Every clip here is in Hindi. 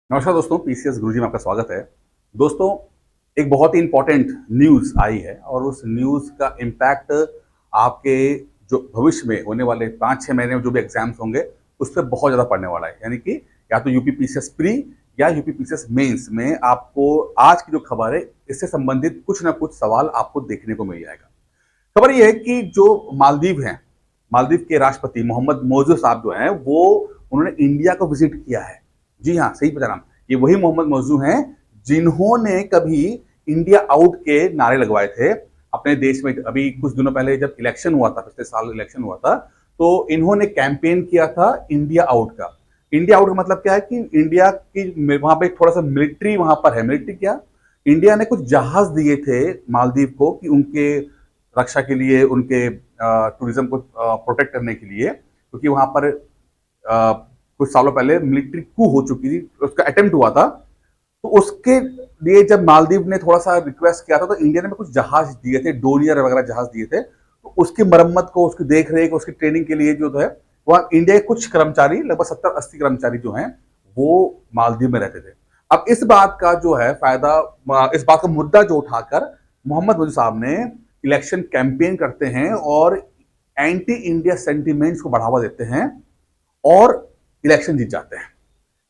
नमस्कार दोस्तों, पीसीएस गुरुजी में आपका स्वागत है। दोस्तों, एक बहुत ही इंपॉर्टेंट न्यूज़ आई है और उस न्यूज़ का इम्पैक्ट आपके जो भविष्य में होने वाले 5-6 महीने में जो भी एग्ज़ाम्स होंगे, उस पे बहुत ज़्यादा पड़ने वाला है। यानी कि या तो यूपी पीसीएस प्री या यूपी पीसीएस मेंस में आपको आज की जो खबर है, इससे संबंधित कुछ ना कुछ सवाल आपको देखने को मिल जाएगा। खबर ये है कि जो मालदीव हैं, मालदीव के राष्ट्रपति मोहम्मद मोज़ू साहब जो हैं, वो उन्होंने इंडिया को विज़िट किया है। जी हाँ, सही पहचाना। ये वही मोहम्मद मौजू हैं जिन्होंने कभी इंडिया आउट के नारे लगवाए थे अपने देश में। अभी कुछ दिनों पहले जब इलेक्शन हुआ था, पिछले साल इलेक्शन हुआ था, तो इन्होंने कैंपेन किया था इंडिया आउट का। इंडिया आउट का मतलब क्या है कि इंडिया की वहां पे थोड़ा सा मिलिट्री वहां पर है। मिलिट्री क्या, इंडिया ने कुछ जहाज दिए थे मालदीव को कि उनके रक्षा के लिए, उनके टूरिज्म को प्रोटेक्ट करने के लिए, क्योंकि वहां पर कुछ सालों पहले मिलिट्री कू हो चुकी थी, उसका अटेम्प्ट हुआ था। तो उसके लिए जब मालदीव ने थोड़ा सा रिक्वेस्ट किया था, तो इंडिया ने कुछ जहाज दिए थे, डोनियर वगैरह जहाज दिए थे। तो उसकी मरम्मत को, उसकी देख रेख, उसकी ट्रेनिंग के लिए जो है, वहाँ इंडिया के कुछ कर्मचारी, लगभग 70-80 कर्मचारी जो हैं, वो मालदीव में रहते थे। अब इस बात का जो है फायदा, इस बात का मुद्दा जो उठाकर मोहम्मद मुजी साहब ने इलेक्शन कैंपेन करते हैं और एंटी इंडिया सेंटिमेंट्स को बढ़ावा देते हैं और इलेक्शन जीत जाते हैं।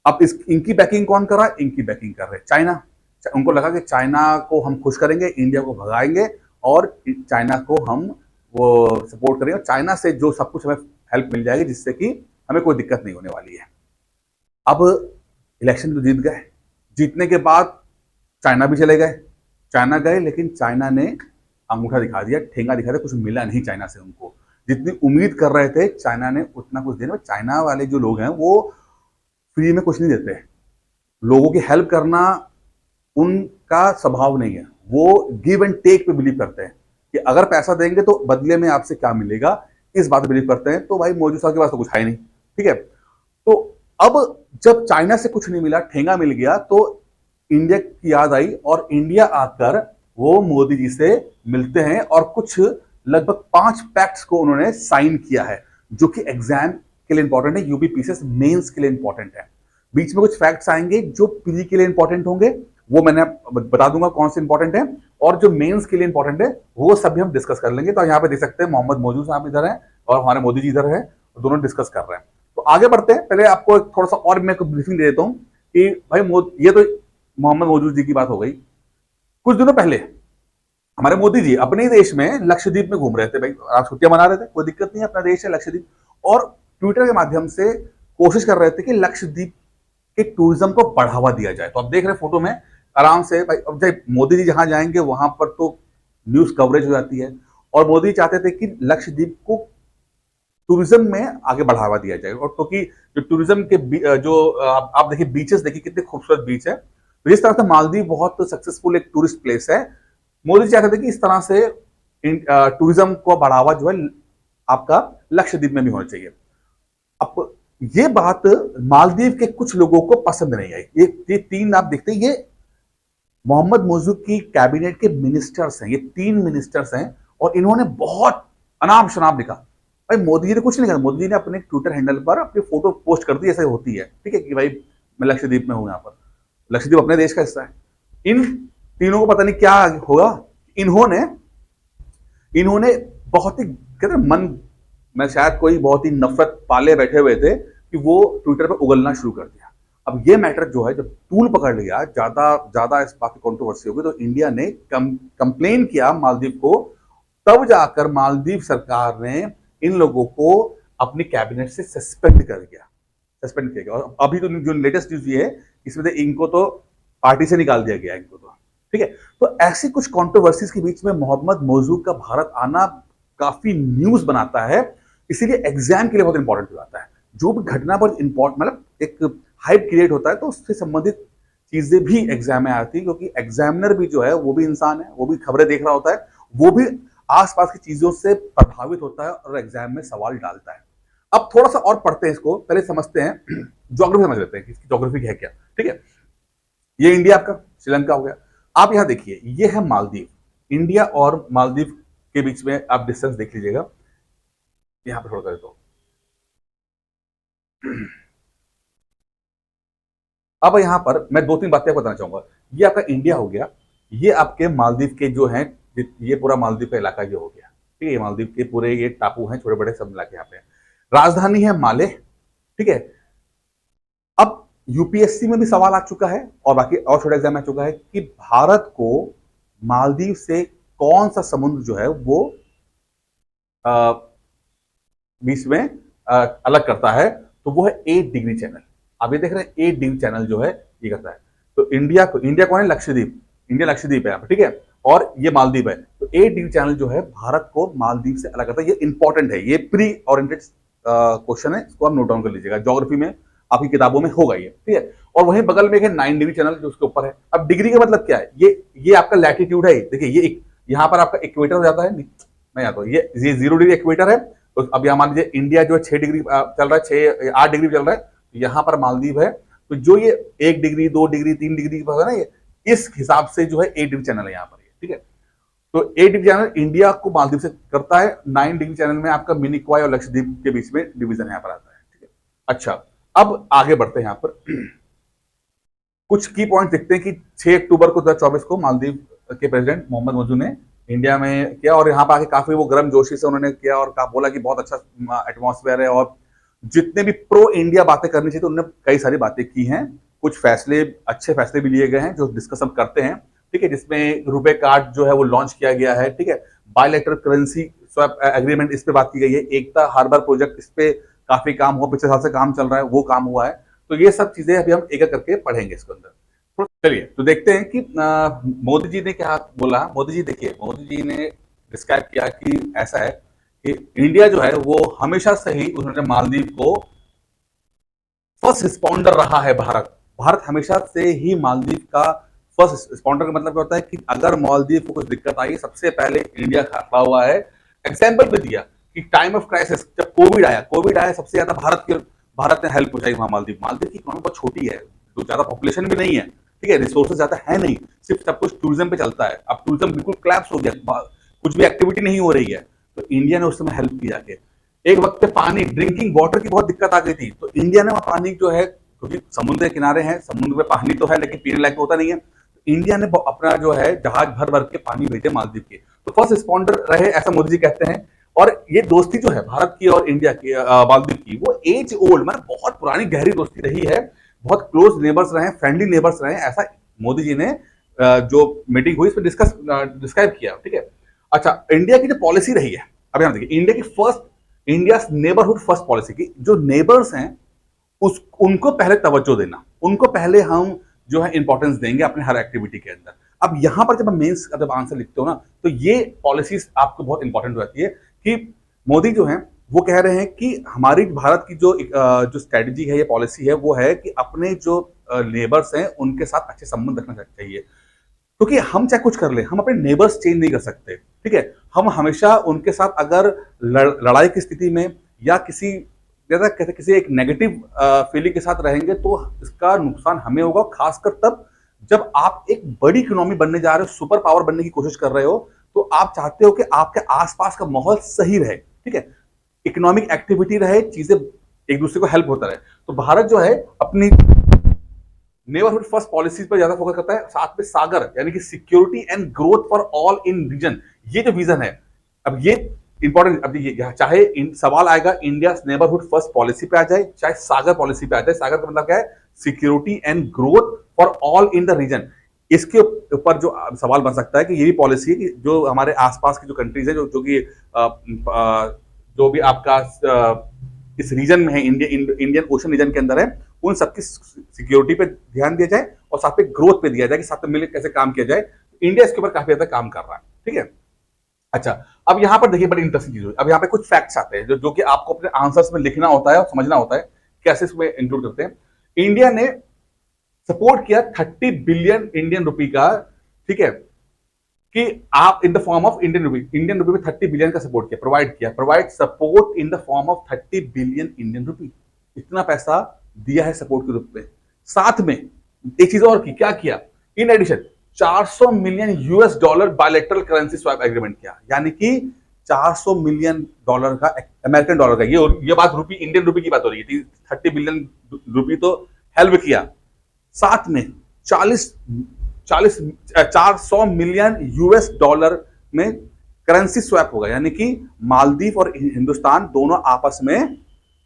अब इनकी बैकिंग कौन कर रहा है? इनकी बैकिंग कर रहे हैं चाइना। उनको लगा कि चाइना को हम खुश करेंगे, इंडिया को भगाएंगे और चाइना को हम वो सपोर्ट करेंगे। चाइना से जो सब कुछ हमें हेल्प मिल जाएगी, जिससे कि हमें कोई दिक्कत नहीं होने वाली है। अब इलेक्शन तो जीत गए। जीतने के बाद चाइना भी चले गए। चाइना गए, लेकिन चाइना ने अंगूठा दिखा दिया, ठेंगा दिखा दिया। कुछ मिला नहीं चाइना से उनको। जितनी उम्मीद कर रहे थे चाइना ने, उतना कुछ देने में। चाइना वाले जो लोग हैं वो फ्री में कुछ नहीं देते। लोगों की हेल्प करना उनका स्वभाव नहीं है। वो गिव एंड टेक पे बिलीव करते हैं कि अगर पैसा देंगे तो बदले में आपसे क्या मिलेगा, इस बात पे बिलीव करते हैं। तो भाई मौजूद साहब के पास तो कुछ है ही नहीं, ठीक है। तो अब जब चाइना से कुछ नहीं मिला, ठेंगा मिल गया, तो इंडिया की याद आई और इंडिया आकर वो मोदी जी से मिलते हैं और कुछ लगभग 5 पैक्ट्स को उन्होंने साइन किया है, जो कि एग्जाम के लिए इंपॉर्टेंट है, यूपी पीसीएस मेंस के लिए इंपॉर्टेंट है। बीच में कुछ फैक्ट्स आएंगे जो प्री के लिए इंपॉर्टेंट होंगे, वो मैंने बता दूंगा कौन से इंपॉर्टेंट है, और जो मेंस के लिए इंपॉर्टेंट है वो सब भी हम डिस्कस कर लेंगे। तो यहाँ पे देख सकते हैं मोहम्मद मौजू साहब इधर हैं और हमारे मोदी जी इधर है, दोनों डिस्कस कर रहे हैं। तो आगे बढ़ते हैं। पहले आपको थोड़ा सा और मैं ब्रीफिंग दे देता हूँ कि भाई ये तो मोहम्मद मौजूद जी की बात हो गई। कुछ दिनों पहले हमारे मोदी जी अपने ही देश में लक्षद्वीप में घूम रहे थे। भाई आप छुट्टियां मना रहे थे, कोई दिक्कत नहीं है, अपना देश है लक्षद्वीप। और ट्विटर के माध्यम से कोशिश कर रहे थे कि लक्षद्वीप के टूरिज्म को बढ़ावा दिया जाए। तो आप देख रहे हैं फोटो में आराम से भाई, अब जब मोदी जी जहां जाएंगे वहां पर तो न्यूज कवरेज हो जाती है। और मोदी चाहते थे कि लक्षद्वीप को टूरिज्म में आगे बढ़ावा दिया जाए। और क्योंकि जो टूरिज्म के जो आप देखिए बीचेस, देखिए कितने खूबसूरत बीच है। तो इस तरह से मालदीव बहुत सक्सेसफुल एक टूरिस्ट प्लेस है। मोदी चाहते थे कि इस तरह से टूरिज्म को बढ़ावा जो है आपका लक्षद्वीप में भी होना चाहिए। अब ये बात मालदीव के कुछ लोगों को पसंद नहीं आई। ये तीन आप देखते हैं, ये मोहम्मद मौजू की कैबिनेट के मिनिस्टर्स हैं। ये 3 मिनिस्टर्स हैं और इन्होंने बहुत अनाप शनाप लिखा। भाई मोदी जी ने कुछ नहीं कहा। मोदी जी ने अपने ट्विटर हैंडल पर अपनी फोटो पोस्ट कर दी, ऐसे होती है, ठीक है, कि भाई मैं लक्षद्वीप में हूं। यहाँ पर लक्षद्वीप अपने देश का हिस्सा है। इन तीनों को पता नहीं क्या होगा। इन्होंने इन्होंने बहुत ही कहते मन में शायद कोई बहुत ही नफरत पाले बैठे हुए थे कि वो ट्विटर पर उगलना शुरू कर दिया। अब ये मैटर जो है जब तूल पकड़ लिया, ज्यादा ज्यादा इस बात की कंट्रोवर्सी हो गई, तो इंडिया ने कंप्लेन किया मालदीव को। तब जाकर मालदीव सरकार ने इन लोगों को अपनी कैबिनेट से सस्पेंड कर दिया, सस्पेंड किया गया। और अभी तो जो लेटेस्ट न्यूज ये है, इसमें तो इनको तो पार्टी से निकाल दिया गया इनको तो, ठीक है। तो ऐसी कुछ कंट्रोवर्सीज के बीच में मोहम्मद मौजू का भारत आना काफी न्यूज बनाता है। इसीलिए एग्जाम के लिए बहुत इंपॉर्टेंट हो जाता है। जो भी घटना बहुत इंपॉर्टेंट, मतलब एक हाइप क्रिएट होता है, तो उससे संबंधित चीजें भी एग्जाम में आती है, क्योंकि एग्जामिनर भी जो है वो भी इंसान है, वो भी खबरें देख रहा होता है, वो भी आसपास की चीजों से प्रभावित होता है और एग्जाम में सवाल डालता है। अब थोड़ा सा और पढ़ते हैं इसको, पहले समझते हैं ज्योग्राफी समझ लेते हैं कि इसकी ज्योग्राफी है क्या, ठीक है। ये इंडिया आपका, श्रीलंका हो गया। आप यहां देखिए, ये है मालदीव। इंडिया और मालदीव के बीच में आप डिस्टेंस देख लीजिएगा। यहां पर थोड़ा कर दो। अब यहाँ पर मैं दो तीन बातें आपको बताना चाहूंगा। ये आपका इंडिया हो गया, ये आपके मालदीव के जो हैं, ये पूरा मालदीव का इलाका ये हो गया, ठीक है। ये मालदीव के पूरे ये टापू हैं, छोटे बड़े सब मिला के यहाँ पे। राजधानी है माले, ठीक है। अब यूपीएससी में भी सवाल आ चुका है और बाकी और छोटे एग्जाम में आ चुका है कि भारत को मालदीव से कौन सा समुद्र जो है वो बीच में अलग करता है, तो वो है 8 डिग्री चैनल। आप ये देख रहे हैं 8 डिग्री चैनल जो है ये करता है। तो इंडिया कौन है? लक्षद्वीप। इंडिया लक्षद्वीप है यहाँ पे, ठीक है। और ये मालदीव है। तो 8 डिग्री चैनल जो है भारत को मालदीव से अलग करता है। ये इंपॉर्टेंट है, ये प्री ओरिएंटेड क्वेश्चन है, इसको आप नोट डाउन कर लीजिएगा। ज्योग्राफी में आपकी किताबों में होगा ये, ठीक है। और वहीं बगल में है 9 डिग्री चैनल जो उसके ऊपर है। अब डिग्री का मतलब क्या है? ये आपका लैटिट्यूड है। देखिए ये यहाँ पर आपका इक्वेटर हो जाता है, नहीं आता, ये 0 डिग्री इक्वेटर है। तो अब यहाँ मान लीजिए इंडिया जो है 6 डिग्री चल रहा है, 8 डिग्री चल रहा है, यहाँ पर मालदीव है। तो जो ये 1 डिग्री 2 डिग्री 3 डिग्री है ना, ये इस हिसाब से जो है 8 डिग्री चैनल है यहाँ पर, ठीक है। तो 8 डिग्री चैनल इंडिया को मालदीव से करता है। 9 डिग्री चैनल में आपका मिनिकॉय और लक्षद्वीप के बीच में डिवीजन यहाँ पर आता है, ठीक है। अच्छा, अब आगे बढ़ते हैं। यहाँ पर कुछ की पॉइंट देखते हैं कि 6 अक्टूबर को 2024 को मालदीव के प्रेसिडेंट मोहम्मद मौजू ने इंडिया में किया, और यहाँ पर आके काफी वो गर्म जोशी से उन्होंने किया और कहा, बोला कि बहुत अच्छा एटमॉस्फेयर है और जितने भी प्रो इंडिया बातें करनी चाहिए तो उन्होंने कई सारी बातें की हैं। कुछ फैसले, अच्छे फैसले भी लिए गए हैं जो डिस्कस हम करते हैं, ठीक है। जिसमें रुपे कार्ड जो है वो लॉन्च किया गया है, ठीक है। बायलैटरल करेंसी स्वैप एग्रीमेंट इस पे बात की गई है। एकता हार्बर प्रोजेक्ट, इस पे काफी काम हुआ, पिछले साल से काम चल रहा है, वो काम हुआ है। तो ये सब चीजें अभी हम एक एक करके पढ़ेंगे इसके अंदर। तो चलिए तो देखते हैं कि मोदी जी ने क्या बोला। मोदी जी, देखिए मोदी जी ने डिस्क्राइब किया कि ऐसा है कि इंडिया जो है वो हमेशा से ही, उन्होंने मालदीव को फर्स्ट रिस्पॉन्डर रहा है। भारत हमेशा से ही मालदीव का फर्स्ट रिस्पॉन्डर का मतलब क्या होता है कि अगर मालदीव को कुछ दिक्कत आई, सबसे पहले इंडिया खड़ा हुआ है। एग्जाम्पल भी दिया कि टाइम ऑफ क्राइसिस, जब कोविड आया सबसे ज्यादा भारत ने हेल्प पहुंचाई वहां मालदीव। मालदीव की इकोनॉमी बहुत छोटी है, तो ज्यादा पॉपुलेशन भी नहीं है, ठीक है। रिसोर्सेज ज्यादा है नहीं, सिर्फ सब कुछ टूरिज्म पे चलता है। अब टूरिज्म बिल्कुल क्लैप्स हो गया, कुछ भी एक्टिविटी नहीं हो रही है। तो इंडिया ने उस समय हेल्प की जाके। एक वक्त पे पानी, ड्रिंकिंग वाटर की बहुत दिक्कत आ गई थी, तो इंडिया ने वहां पानी जो है, क्योंकि समुद्र के किनारे हैं, समुद्र में पानी तो है लेकिन पीने लायक होता नहीं है, तो इंडिया ने अपना जो है जहाज भर भर के पानी भेजे मालदीव के। तो फर्स्ट रिस्पॉन्डर रहे, ऐसा मोदी जी कहते हैं। और ये दोस्ती जो है भारत की और इंडिया की, मालदीव की, वो एज ओल्ड, मतलब बहुत पुरानी गहरी दोस्ती रही है। बहुत क्लोज नेबर्स रहे, फ्रेंडली नेबर्स रहे, ऐसा मोदी जी ने जो मीटिंग हुई इसमें डिस्क्राइब किया, ठीक है। अच्छा, इंडिया की जो पॉलिसी रही है, अब यहां देखिए, इंडिया नेबरहुड फर्स्ट पॉलिसी की जो नेबर्स हैं उनको पहले तवज्जो देना, उनको पहले हम जो है इंपॉर्टेंस देंगे अपने हर एक्टिविटी के अंदर। अब यहां पर जब हम मेंस जब आंसर लिखते हो ना, तो ये पॉलिसीज आपको बहुत इंपॉर्टेंट हो जाती है कि मोदी जो है वो कह रहे हैं कि हमारी भारत की जो स्ट्रेटजी है, ये पॉलिसी है, वो है कि अपने जो नेबर्स हैं उनके साथ अच्छे संबंध रखना चाहिए। क्योंकि हम चाहे कुछ कर ले, हम अपने नेबर्स चेंज नहीं कर सकते, ठीक है। हम हमेशा उनके साथ अगर लड़ाई की स्थिति में या किसी जैसा कहते किसी एक नेगेटिव फीलिंग के साथ रहेंगे, तो इसका नुकसान हमें होगा, खासकर तब जब आप एक बड़ी इकोनॉमी बनने जा रहे हो, सुपर पावर बनने की कोशिश कर रहे हो, तो आप चाहते हो कि आपके आसपास का माहौल सही रहे, ठीक है। इकोनॉमिक एक्टिविटी रहे, चीजें एक दूसरे को हेल्प होता रहे। तो भारत जो है अपनी नेबरहुड फर्स्ट पॉलिसीज पर ज्यादा फोकस करता है, साथ में सागर यानी कि security and growth for all in region, ये जो विजन है। अब ये इंपॉर्टेंट, अब ये चाहे सवाल आएगा इंडिया नेबरहुड फर्स्ट पॉलिसी पे आ जाए, चाहे सागर पॉलिसी पे आ जाए। सागर का मतलब क्या है? Security and growth for all in the region. इसके ऊपर जो सवाल बन सकता है कि ये भी पॉलिसी है कि जो हमारे आसपास की जो कंट्रीज है, जो भी आपका इस रीजन में है, इंडियन ओशन रीजन के अंदर है, उन सबकी सिक्योरिटी पे ध्यान दिया जाए और साथ में ग्रोथ पे दिया जाए कि साथ में मिलकर कैसे काम किया जाए। इंडिया इसके ऊपर काफी ज्यादा काम कर रहा है, ठीक है। अच्छा, अब यहां पर देखिए बड़ी इंटरेस्टिंग चीज हुई। अब यहां पे कुछ फैक्ट्स आते हैं जो कि आपको अपने आंसर्स में लिखना होता है और समझना होता है कैसे इसमें इंक्लूड करते हैं। इंडिया ने सपोर्ट किया 30 बिलियन इंडियन रुपी का, ठीक है, कि आप in the form of Indian rupee में 30 बिलियन का सपोर्ट किया, provide support in the form of 30 billion Indian rupee. इतना पैसा दिया है सपोर्ट के रूप में। साथ में एक चीज और की, क्या किया? In addition 400 million US dollar bilateral currency swap agreement किया, यानी कि 400 मिलियन डॉलर का, अमेरिकन डॉलर का, ये बात रुपी, इंडियन रुपी की बात हो रही है। 30 बिलियन रुपी तो हेल्प किया। साथ में 40 40 400 मिलियन यूएस डॉलर में करेंसी स्वैप होगा, यानी कि मालदीव और हिंदुस्तान दोनों आपस में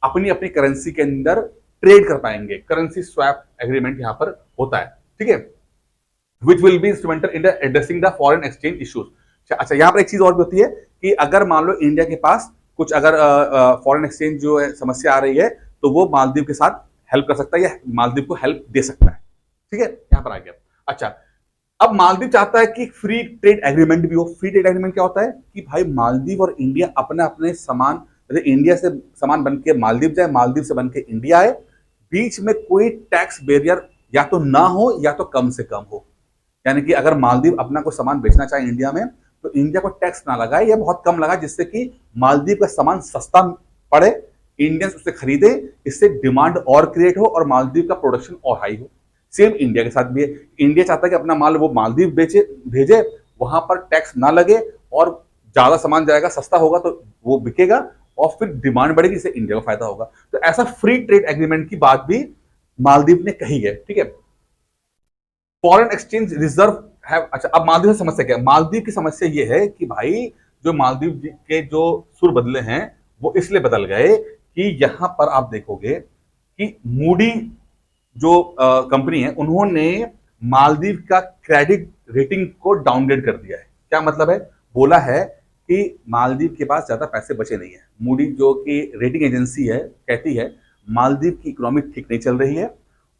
अपनी अपनी करेंसी के अंदर ट्रेड कर पाएंगे। करेंसी स्वैप एग्रीमेंट यहां पर होता है, ठीक है, which will be instrumental in addressing the foreign exchange issues. अच्छा, यहां पर एक चीज और भी होती है कि अगर मान लो इंडिया के पास कुछ अगर फॉरेन एक्सचेंज जो है समस्या आ रही है, तो वो मालदीव के साथ हेल्प कर सकता है या मालदीव को हेल्प दे सकता है, ठीक है, यहां पर आ गया। अच्छा, अब मालदीव चाहता है कि फ्री ट्रेड एग्रीमेंट भी हो। फ्री ट्रेड एग्रीमेंट क्या होता है कि भाई मालदीव और इंडिया अपने अपने सामान, जैसे इंडिया से सामान बन के मालदीव जाए, मालदीव से बन के इंडिया आए, बीच में कोई टैक्स बैरियर या तो ना हो या तो कम से कम हो। यानी कि अगर मालदीव अपना कोई सामान बेचना चाहे इंडिया में, तो इंडिया को टैक्स ना लगाए या बहुत कम लगाए, जिससे कि मालदीव का सामान सस्ता पड़े, इंडियंस उसे खरीदे, इससे डिमांड और क्रिएट हो और मालदीव का प्रोडक्शन और हाई हो। सेम इंडिया के साथ भी है। इंडिया चाहता है कि अपना माल वो मालदीव भेजे, वहां पर टैक्स ना लगे और ज्यादा सामान जाएगा, सस्ता होगा तो वो बिकेगा और फिर डिमांड बढ़ेगी, इससे इंडिया को फायदा होगा। तो ऐसा फ्री ट्रेड एग्रीमेंट की बात भी मालदीव ने कही है, ठीक है। फॉरेन एक्सचेंज रिजर्व है। अच्छा, अब मालदीव की समस्या क्या है? मालदीव की समस्या ये है कि भाई जो मालदीव के जो सुर बदले हैं वो इसलिए बदल गए कि यहां पर आप देखोगे कि मूडी जो कंपनी है, उन्होंने मालदीव का क्रेडिट रेटिंग को डाउनग्रेड कर दिया है। क्या मतलब है? बोला है कि मालदीव के पास ज्यादा पैसे बचे नहीं है। मूडी जो कि रेटिंग एजेंसी है कहती है मालदीव की इकोनॉमी ठीक नहीं चल रही है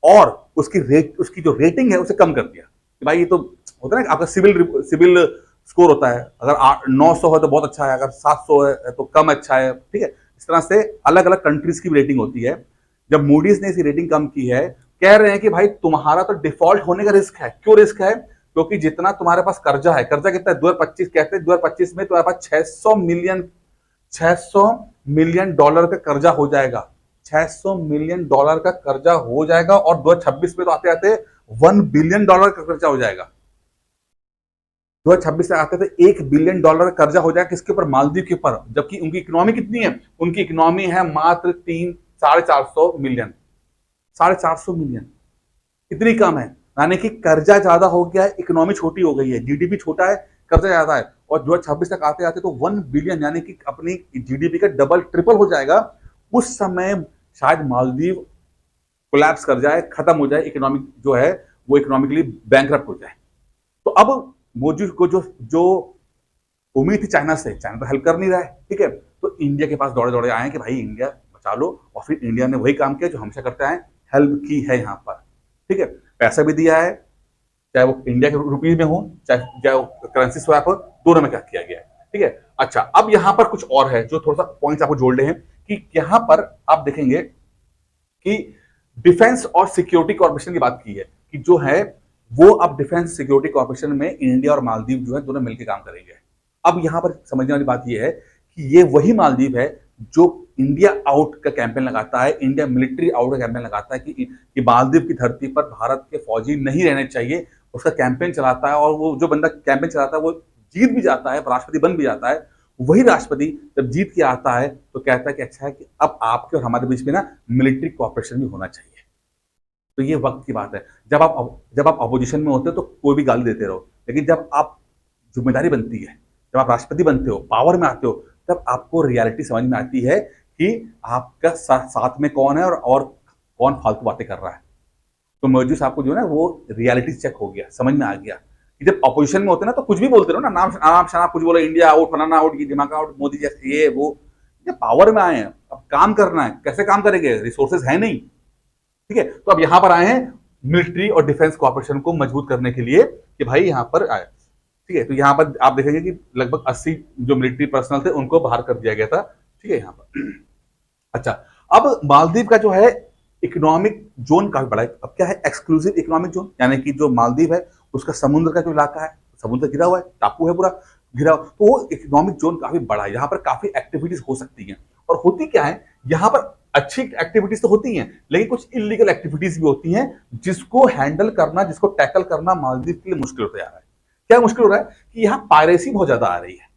और उसकी जो रेटिंग है उसे कम कर दिया कि भाई ये तो होता है ना, आपका सिविल स्कोर होता है, अगर 900 है तो बहुत अच्छा है, अगर 700 है तो कम अच्छा है, ठीक है। इस तरह से अलग अलग कंट्रीज की रेटिंग होती है। जब मूडीज ने इसकी रेटिंग कम की है, कह रहे हैं कि भाई तुम्हारा तो डिफॉल्ट होने का रिस्क है। क्यों रिस्क है? क्योंकि जितना तुम्हारे पास कर्जा है, कर्जा कितना है? 2025 कहते हैं 2025 में तुम्हारे पास 600 मिलियन डॉलर का कर्जा हो जाएगा। 600 मिलियन डॉलर का कर्जा हो जाएगा और 2026 में तो आते आते 1 बिलियन डॉलर का कर्जा हो जाएगा। 2026 से आते थे 1 बिलियन डॉलर का कर्जा हो जाएगा। किसके ऊपर? मालदीव के ऊपर। जबकि उनकी इकोनॉमी कितनी है? उनकी इकोनॉमी है मात्र 450 मिलियन। 450 मिलियन इतनी कम है, यानी कि कर्जा ज्यादा हो गया है, इकोनॉमी छोटी हो गई है, जीडीपी छोटा है, कर्जा ज्यादा है। और 2026 तक आते आते तो 1 बिलियन यानी कि अपनी जीडीपी का डबल ट्रिपल हो जाएगा। उस समय शायद मालदीव कोलैप्स कर जाए, खत्म हो जाए, इकोनॉमिक जो है वो इकोनॉमिकली बैंकरप्ट हो जाए। तो अब मोदी को जो उम्मीद थी चाइना से, चाइना तो हेल्प कर नहीं रहा है, ठीक है। तो इंडिया के पास दौड़े दौड़े आए कि भाई इंडिया बचा लो, और फिर इंडिया ने वही काम किया जो हमेशा करते आए, हेल्प की है यहाँ पर, ठीक है। पैसा भी दिया है, चाहे वो इंडिया के रुपीज में हो, चाहे वो करेंसी स्वैप हो, दोनों में क्या किया गया है, ठीक है। अच्छा, अब यहाँ पर कुछ और है जो थोड़ा सा पॉइंट्स आपको जोड़ रहे हैं कि यहाँ पर आप देखेंगे कि डिफेंस और सिक्योरिटी कॉर्पोरेशन की बात की है कि जो है वो अब डिफेंस सिक्योरिटी कॉर्पोरेशन में इंडिया और मालदीव जो है दोनों मिलकर काम करेंगे। अब यहां पर समझने वाली बात यह है कि ये वही मालदीव है जो इंडिया आउट का कैंपेन लगाता है, इंडिया मिलिट्री आउट का कैंपेन लगाता है कि मालदीव की धरती पर भारत के फौजी नहीं रहने चाहिए, उसका कैंपेन चलाता है। और वो जो बंदा कैंपेन चलाता है वो जीत भी जाता है, राष्ट्रपति बन भी जाता है। वही राष्ट्रपति जब जीत के आता है तो कहता है कि अच्छा है कि अब आपके और हमारे बीच में ना मिलिट्री कॉर्पोरेशन भी होना चाहिए। तो ये वक्त की बात है। जब आप अपोजिशन में होते हो तो कोई भी गाली देते रहो, लेकिन जब आप जिम्मेदारी बनती है, जब आप राष्ट्रपति बनते हो, पावर में आते हो, तब आपको रियलिटी समझ में आती है कि आपका साथ में कौन है और कौन फालतू बातें कर रहा है। तो मोदी साहब को जो है वो रियलिटी चेक हो गया, समझ में आ गया कि जब अपोजिशन में होते ना तो कुछ भी बोलते रहो ना, नाम आराम शनाब कुछ बोलो, इंडिया आउट, फलाना आउट, ये दिमाग आउट, मोदी जैसे ये वो। ये पावर में आए हैं, अब काम करना है, कैसे काम करेंगे? रिसोर्सेज है नहीं, ठीक है। तो अब यहां पर आए हैं मिलिट्री और डिफेंस कॉर्पोरेशन को मजबूत करने के लिए कि भाई यहां पर आए, ठीक है। तो यहां पर आप देखेंगे कि लगभग 80 जो मिलिट्री पर्सनल थे उनको बाहर कर दिया गया था, ठीक है, यहां पर। अच्छा, अब मालदीव का जो है इकोनॉमिक जोन काफी बड़ा है। अब क्या है? एक्सक्लूसिव इकोनॉमिक जोन, यानी कि जो मालदीव है उसका समुद्र का जो इलाका है, समुद्र घिरा हुआ है, टापू है पूरा घिरा हुआ, तो वो इकोनॉमिक जोन काफी बड़ा है। यहाँ पर काफी एक्टिविटीज हो सकती हैं। और होती क्या है, यहाँ पर अच्छी एक्टिविटीज तो होती हैं, लेकिन कुछ इलीगल एक्टिविटीज भी होती हैं जिसको हैंडल करना, जिसको टैकल करना मालदीव के लिए मुश्किल होता जा रहा है। क्या मुश्किल हो रहा है कि यहाँ पायरेसी बहुत ज्यादा आ रही है,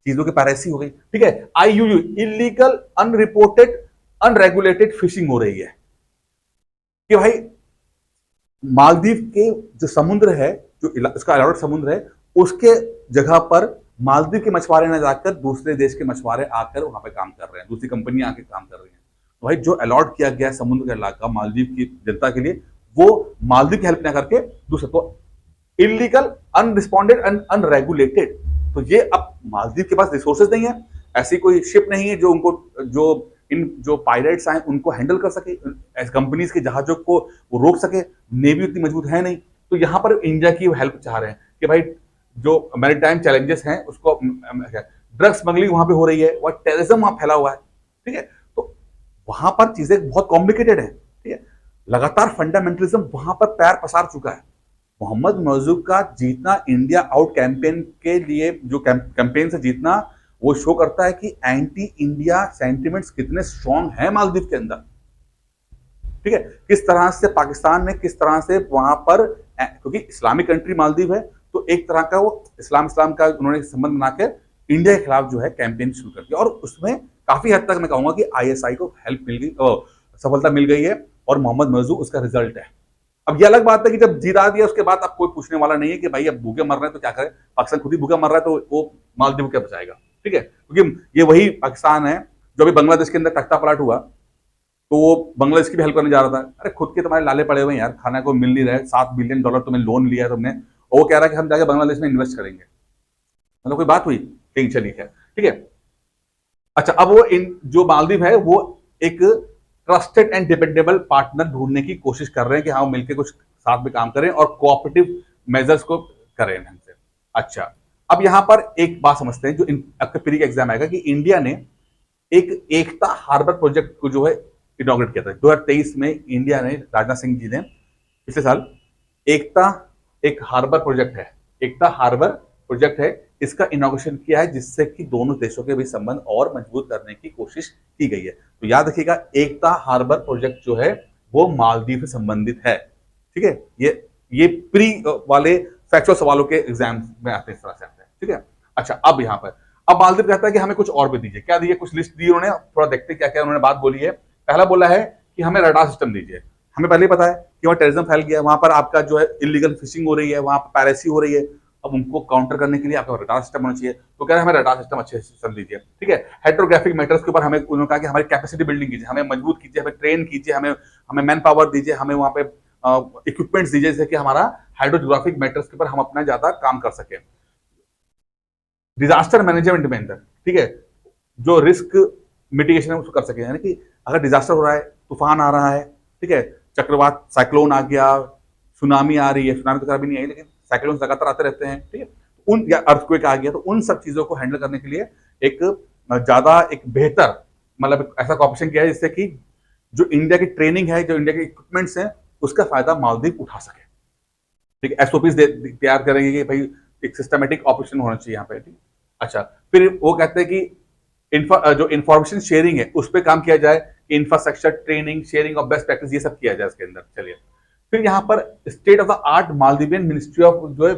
चीजों की पायरेसी हो गई, ठीक है। आईयूयू, इलीगल अनरिपोर्टेड अनरेगुलेटेड फिशिंग हो रही है कि भाई मालदीव के जो समुद्र है, जो इसका अलॉटेड समुद्र है, उसके जगह पर मालदीव के मछुआरे न जाकर दूसरे देश के मछुआरे आकर वहां पे काम कर रहे हैं, दूसरी कंपनियां आकर काम कर रही हैं। तो भाई जो अलॉट किया गया समुद्र का इलाका मालदीव की जनता के लिए, वो मालदीव की हेल्प ना करके दूसरे, तो इलीगल, अनरिस्पॉन्डेड एंड अनरेगुलेटेड। तो ये अब मालदीव के पास रिसोर्सेज नहीं है, ऐसी कोई शिप नहीं है जो उनको, जो इन जो पायरेट्स आए उनको हैंडल कर सके, कंपनीज के जहाजों को वो रोक सके, नेवी उतनी मजबूत है नहीं। तो यहां पर इंडिया की हेल्प चाह रहे हैं कि भाई जो मैरीटाइम चैलेंजेस हैं उसको, ड्रग स्मगलिंग वहां पे हो रही है, वह टेररिज्म वहां फैला हुआ है, ठीक है। तो वहां पर चीजें बहुत कॉम्प्लिकेटेड है, ठीक है। लगातार फंडामेंटलिज्म वहां पर पैर पसार चुका है। मोहम्मद मौजू का जीतना इंडिया आउट कैंपेन के लिए, जो कैंपेन से जीतना, वो शो करता है कि एंटी इंडिया सेंटिमेंट्स कितने स्ट्रांग हैं मालदीव के अंदर, ठीक है। किस तरह से पाकिस्तान ने, किस तरह से वहां पर, क्योंकि इस्लामिक कंट्री मालदीव है, तो एक तरह का वो इस्लाम का उन्होंने संबंध बनाकर इंडिया के खिलाफ जो है कैंपेन शुरू कर दिया, और उसमें काफी हद तक मैं कहूंगा कि आईएसआई को हेल्प मिल गई, सफलता मिल गई है, और मोहम्मद मौजू उसका रिजल्ट है। अब ये अलग बात है कि जब जिता दिया उसके बाद अब कोई पूछने वाला नहीं है कि भाई अब भूखे मर रहे हैं तो क्या करें, पाकिस्तान खुद ही भूखा मर रहा है तो वो मालदीव क्या बचाएगा, ठीक है। क्योंकि ये वही पाकिस्तान है जो अभी बांग्लादेश के अंदर तख्ता पलट हुआ, तो वो बांग्लादेश की भी हेल्प करने जा रहा था। अरे खुद के तुम्हारे लाले पड़े हुए यार, खाना को मिल नहीं रहे, $7 बिलियन तुमने लोन लिया है तुमने, और वो कह रहा है कि हम जाके बांग्लादेश में इन्वेस्ट करेंगे। मतलब कोई बात हुई? ठीक, चलिए है, ठीक है। अच्छा, अब वो जो मालदीव है वो एक ट्रस्टेड एंड डिपेंडेबल पार्टनर ढूंढने की कोशिश कर रहे हैं कि हाँ मिलकर कुछ साथ में काम करें और कोऑपरेटिव मेजर्स को करें ढंग से। अच्छा, अब यहां पर एक बात समझते हैं, जो आपके प्री का एग्जाम आएगा, कि इंडिया ने एक एकता हार्बर प्रोजेक्ट को जो है इनॉग्रेट किया था 2023 में। इंडिया ने, राजनाथ सिंह जी ने पिछले साल एकता, एक हार्बर प्रोजेक्ट है, एकता हार्बर प्रोजेक्ट है, इसका इनॉग्रेशन किया है, जिससे कि दोनों देशों के बीच संबंध और मजबूत करने की कोशिश की गई है। तो याद रखिएगा, एकता हार्बर प्रोजेक्ट जो है वो मालदीव से संबंधित है, ठीक है। ये प्री वाले फैक्चुअल सवालों के एग्जाम में आते हैं, इस तरह से आते हैं, ठीक है। अच्छा, अब यहां पर अब मालदीव कहता है कि हमें कुछ और भी दीजिए। क्या दीजिए? कुछ लिस्ट दी उन्होंने, थोड़ा देखते क्या क्या उन्होंने बात बोली है। पहला बोला है कि हमें रडार सिस्टम दीजिए। हमें पहले ही पता है कि वहां टेररिज्म फैल गया, वहां पर आपका जो है इलीगल फिशिंग हो रही है, वहां पर पायरेसी हो रही है। अब उनको काउंटर करने के लिए आपका रडार सिस्टम होना चाहिए। तो कह रहे हैं हमें रडार सिस्टम अच्छे सिस्टम दीजिए, ठीक है। हाइड्रोग्राफिक मैटर्स के ऊपर हमें उन्होंने कहा कि हमारी कैपेसिटी बिल्डिंग कीजिए, हमें मजबूत कीजिए, हमें ट्रेन कीजिए, हमें हमें मैन पावर दीजिए, हमें वहां पे इक्विपमेंट्स दीजिए, जैसे कि हमारा हाइड्रोग्राफिक मैटर्स के ऊपर हम अपना ज्यादा काम कर सके। डिजास्टर मैनेजमेंट में अंदर, ठीक है, जो रिस्क मिटिगेशन है उसको कर सके, यानी कि अगर डिजास्टर हो रहा है, तूफान आ रहा है, ठीक है, चक्रवात, साइक्लोन आ गया, सुनामी आ रही है, सुनामी तो कभी नहीं आई लेकिन साइक्लोन लगातार आते रहते हैं, ठीक है, उन, या अर्थक्वेक आ गया, तो उन सब चीजों को हैंडल करने के लिए एक ज्यादा, एक बेहतर, मतलब ऐसा कॉपरेशन किया है जिससे कि जो इंडिया की ट्रेनिंग है, जो इंडिया के इक्विपमेंट्स हैं, उसका फायदा मालदीव उठा सके, ठीक है। एसओपीज तैयार करेंगे कि भाई एक सिस्टमेटिक ऑपरेशन होना चाहिए यहाँ पे, ठीक। अच्छा, फिर वो कहते हैं कि जो इंफॉर्मेशन शेयरिंग है उस पर काम किया जाए, infrastructure, training, sharing of best practice, ये सब किया जाए इसके अंदर। चलिए, फिर यहाँ पर state of the art Maldivian ministry of, जो है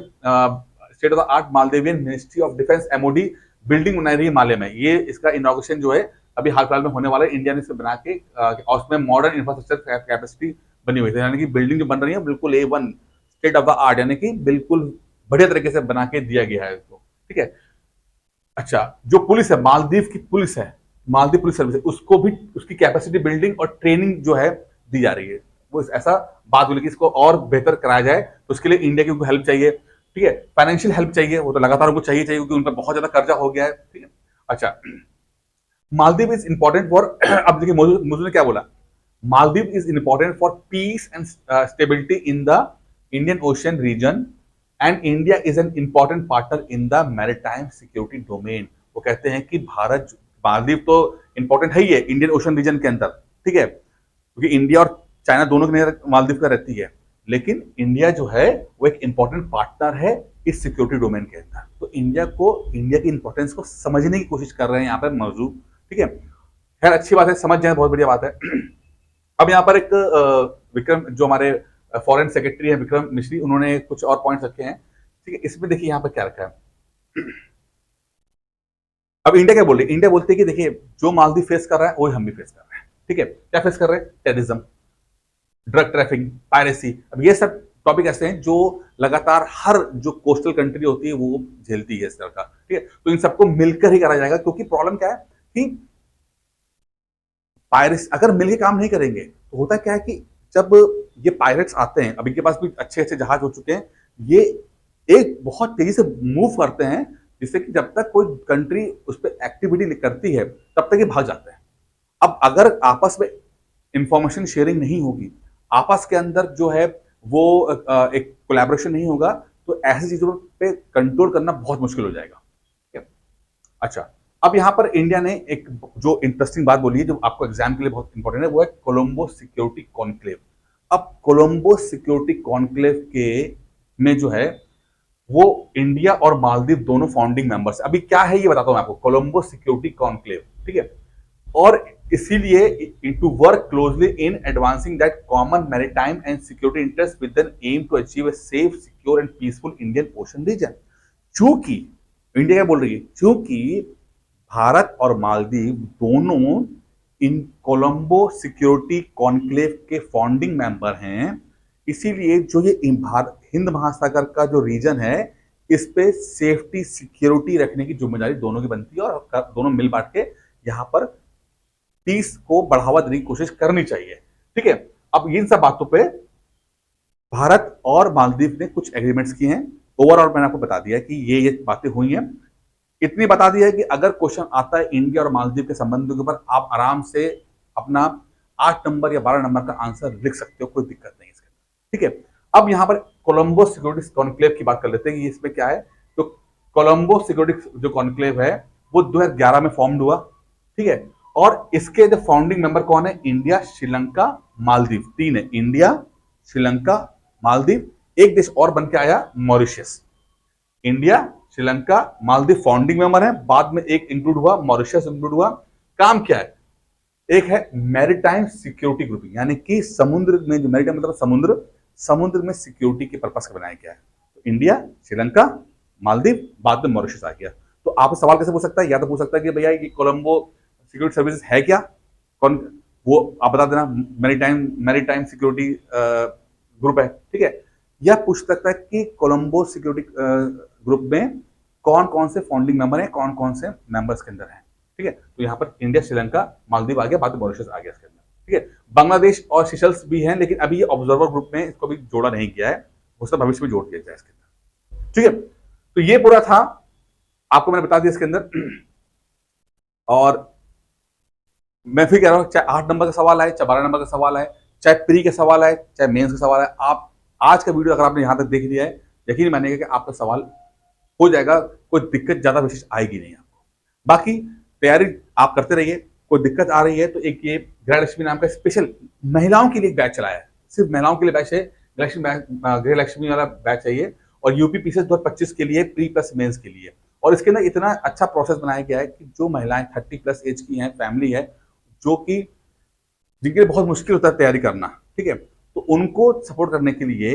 state of the art Maldivian ministry of defence MoD building बना रही है माले में। ये इसका इनॉग्रेशन जो है अभी हाल फिलहाल में होने वाला है। इंडिया ने इसे बना के और उसमें मॉडर्न इंफ्रास्ट्रक्चर कैपेसिटी बनी हुई है, यानी कि बिल्डिंग जो बन रही है बिल्कुल A1 state of the art, यानी कि बिल्कुल बढ़िया तरीके से बना के दिया गया है इसको, ठीक है। अच्छा, जो पुलिस है, मालदीव की पुलिस है, मालदीव पुलिस सर्विस है, उसको भी उसकी कैपेसिटी बिल्डिंग और ट्रेनिंग जो है दी जा रही है। वो ऐसा बात बोले कि इसको और बेहतर कराया जाए, तो उसके लिए इंडिया की हेल्प चाहिए, ठीक है। फाइनेंशियल हेल्प चाहिए, वो तो लगातार उनको चाहिए क्योंकि उन पर बहुत ज्यादा कर्जा हो गया है, ठीक है। अच्छा, मालदीव इज इंपॉर्टेंट फॉर अब देखिए मुझे ने क्या बोला, Maldives is important for peace and stability in the Indian ocean region and India is an important partner in the maritime security domain. वो कहते हैं कि भारत, मालदीव तो इंपॉर्टेंट है ही है इंडियन ओशन रीजन के अंदर, ठीक है, क्योंकि इंडिया और चाइना दोनों के नजर मालदीव का रहती है, लेकिन इंडिया जो है वो एक इंपॉर्टेंट पार्टनर है इस सिक्योरिटी डोमेन के अंदर। तो इंडिया की इंपॉर्टेंस को समझने की कोशिश कर रहे हैं यहाँ पर मौजूद, ठीक है। खैर, अच्छी बात है, समझ जाए, बहुत बढ़िया बात है। अब यहाँ पर एक विक्रम, जो हमारे फॉरेन सेक्रेटरी है विक्रम मिश्री, उन्होंने कुछ और पॉइंट्स रखे हैं, ठीक है। इसमें देखिए यहाँ पर क्या रखा है। अब इंडिया क्या बोल रही है? इंडिया बोलती है कि देखिए जो मालदीव फेस कर रहा है वही हम भी फेस कर रहे हैं, ठीक है। क्या फेस कर रहे हैं? टेररिज्म, ड्रग ट्रैफिकिंग, पायरेसी, अब ये सब टॉपिक ऐसे हैं जो लगातार हर जो कोस्टल कंट्री होती है वो झेलती है इस तरह का, ठीक है। तो इन सबको मिलकर ही करा जाएगा, क्योंकि प्रॉब्लम क्या है कि पायरेट्स अगर मिलकर काम नहीं करेंगे तो होता क्या है कि जब ये पायरेट्स आते हैं, अब इनके पास भी अच्छे अच्छे जहाज हो चुके हैं, ये एक बहुत तेजी से मूव करते हैं, जिससे कि जब तक कोई कंट्री उस पर एक्टिविटी करती है तब तक ये भाग जाते हैं। अब अगर आपस में इंफॉर्मेशन शेयरिंग नहीं होगी, आपस के अंदर जो है वो एक कोलैबोरेशन नहीं होगा, तो ऐसी चीजों पे कंट्रोल करना बहुत मुश्किल हो जाएगा, ठीक है। अच्छा, अब यहां पर इंडिया ने एक जो इंटरेस्टिंग बात बोली है, जो आपको एग्जाम के लिए बहुत इंपॉर्टेंट है, वो है कोलंबो सिक्योरिटी कॉन्क्लेव। अब कोलंबो सिक्योरिटी कॉन्क्लेव के में जो है वो इंडिया और मालदीव दोनों फाउंडिंग मेंबर्स। अभी क्या है ये बताता हूं मैं आपको, कोलंबो सिक्योरिटी कॉन्क्लेव, ठीक है। और इसीलिए to work closely in advancing that common maritime and security interest with an aim to achieve a safe, secure and peaceful Indian ocean region. चूंकि इंडिया क्या बोल रही है, चूंकि भारत और मालदीव दोनों इन कोलंबो सिक्योरिटी कॉन्क्लेव के फाउंडिंग मेंबर हैं, इसीलिए जो ये हिंद महासागर का जो रीजन है, इस पे सेफ्टी सिक्योरिटी रखने की जिम्मेदारी दोनों की बनती है, और दोनों मिल बांट के यहाँ पर पीस को बढ़ावा देने की कोशिश करनी चाहिए, ठीक है। अब इन सब बातों पे भारत और मालदीव ने कुछ एग्रीमेंट्स किए हैं। ओवरऑल मैंने आपको बता दिया कि ये बातें हुई हैं। इतनी बता दिया है कि अगर क्वेश्चन आता है इंडिया और मालदीव के संबंधों के ऊपर, आप आराम से अपना 8 नंबर या 12 नंबर का आंसर लिख सकते हो, कोई दिक्कत नहीं इसके, ठीक है। अब यहां पर कोलंबो सिक्योरिटी कॉन्क्लेव की बात कर लेते हैं कि इसमें क्या है। तो कोलंबो सिक्योरिटी जो कॉन्क्लेव है वो 2011 में फॉर्म हुआ, ठीक है। और इसके जो फाउंडिंग मेंबर कौन है, इंडिया, श्रीलंका, मालदीव, तीन है, इंडिया, श्रीलंका, मालदीव, एक देश और बन के आया Mauritius. India, Sri Lanka, Maldives founding member है, बाद में एक इंक्लूड हुआ, मॉरिशस इंक्लूड हुआ। काम क्या है, एक है मैरीटाइम सिक्योरिटी ग्रुप, यानी कि समुद्र में, जो मैरीटाइम मतलब समुद्र में सिक्योरिटी के पर्पस का बनाया गया है। तो इंडिया, श्रीलंका, मालदीव, बाद में मॉरिशस आ गया। तो आप सवाल कैसे पूछ सकता है, या तो पूछ सकता है कि भैया ये कोलंबो सिक्योरिटी सर्विसेज है क्या, कौन, वो आप बता देना, मैरीटाइम सिक्योरिटी ग्रुप है, ठीक है। या पूछ सकता है कि कोलंबो सिक्योरिटी ग्रुप में कौन कौन से फाउंडिंग मेंबर हैं, कौन कौन से मेंबर्स के अंदर हैं, ठीक है। तो यहाँ पर इंडिया, श्रीलंका, मालदीव आ गया, बाद में मॉरिशस आ गया इसके अंदर, ठीक है। बांग्लादेश और सिशल्स भी हैं, लेकिन अभी ये ऑब्जर्वर ग्रुप में इसको भी जोड़ा नहीं गया है, हो सकता है भविष्य में जोड़ दिया जाए इसके अंदर, ठीक है। तो ये पूरा था, आपको मैंने बता दिया इसके अंदर। और मैं फिर कह रहा हूं, चाहे 8 नंबर का सवाल आए, चाहे 12 नंबर का सवाल आए, चाहे प्री का सवाल आए, चाहे मेंस का सवाल आए, आप आज का वीडियो अगर आपने यहां तक देख लिया है, यकीन मानिएगा कि आपका सवाल हो जाएगा, कोई दिक्कत ज्यादा विशेष आएगी नहीं आपको। बाकी तैयारी आप करते रहिए, कोई दिक्कत आ रही है तो एक ये गृहलक्ष्मी नाम का स्पेशल महिलाओं के लिए एक बैच चलाया है, सिर्फ महिलाओं के लिए बैच है, गृहलक्ष्मी वाला बैच है ये, और यूपी पीसीएस 2025 के लिए, प्री प्लस मेंस के लिए। और इसके अंदर इतना अच्छा प्रोसेस बनाया गया है कि जो महिलाएं 30+ एज की हैं, फैमिली है, जो कि जिनके लिए बहुत मुश्किल होता है तैयारी करना, ठीक है, तो उनको सपोर्ट करने के लिए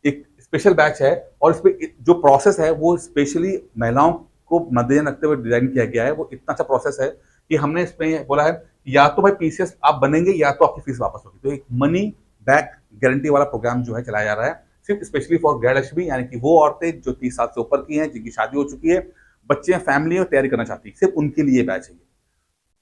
एक स्पेशल बैच है। और इसमें जो प्रोसेस है वो स्पेशली महिलाओं को मद्देनजर रखते हुए डिजाइन किया गया है। वो इतना अच्छा प्रोसेस है कि हमने इसमें बोला है या तो भाई पीसीएस आप बनेंगे या तो आपकी फीस वापस होगी। तो एक मनी बैक गारंटी वाला प्रोग्राम जो है चलाया जा रहा है, सिर्फ स्पेशली फॉर गृहलक्ष्मी, यानी कि वो औरतें जो 30 साल से ऊपर की हैं, जिनकी शादी हो चुकी है, बच्चे हैं, फैमिली है, तैयारी करना चाहती है, सिर्फ उनके लिए बैच है।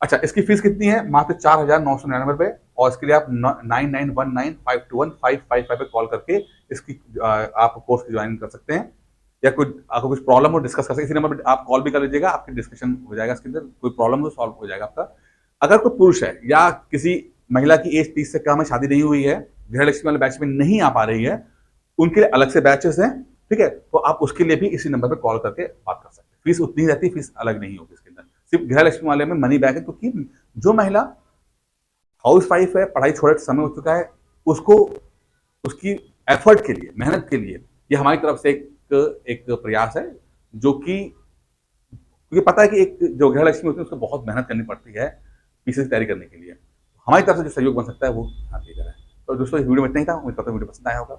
अच्छा, इसकी फीस कितनी है, मात्र 4,999 रुपए, और इसके लिए आप 9919521555 पे कॉल करके इसकी आप कोर्स की ज्वाइन कर सकते हैं। या कोई आपको कुछ प्रॉब्लम हो डिस्कस कर सकते हैं, इसी नंबर पे आप कॉल भी कर लीजिएगा, आपकी डिस्कशन हो जाएगा, इसके अंदर कोई प्रॉब्लम हो सॉल्व हो जाएगा आपका। अगर कोई पुरुष है या किसी महिला की एज 30 से कम है, शादी नहीं हुई है, गृहलक्ष्मी वाले बैच में नहीं आ पा रही है, उनके लिए अलग से बैचेस हैं, ठीक है। तो आप उसके लिए भी इसी नंबर पर कॉल करके बात कर सकते हैं। फीस उतनी रहती है, फीस अलग नहीं होगी इसके अंदर, सिर्फ गृहलक्ष्मी वाले में मनी बैक है, क्योंकि जो महिला हाउस वाइफ है, पढ़ाई छोड़े समय हो चुका है, उसको उसकी एफर्ट के लिए, मेहनत के लिए, ये हमारी तरफ से एक प्रयास है, जो कि क्योंकि पता है कि एक जो गृहलक्ष्मी होती है उसको बहुत मेहनत करनी पड़ती है पीसीएस की तैयारी करने के लिए। हमारी तरफ से जो सहयोग बन सकता है वो आप ये करें। तो दोस्तों, इस वीडियो में इतना ही था, उम्मीद करता हूं वीडियो पसंद आया होगा।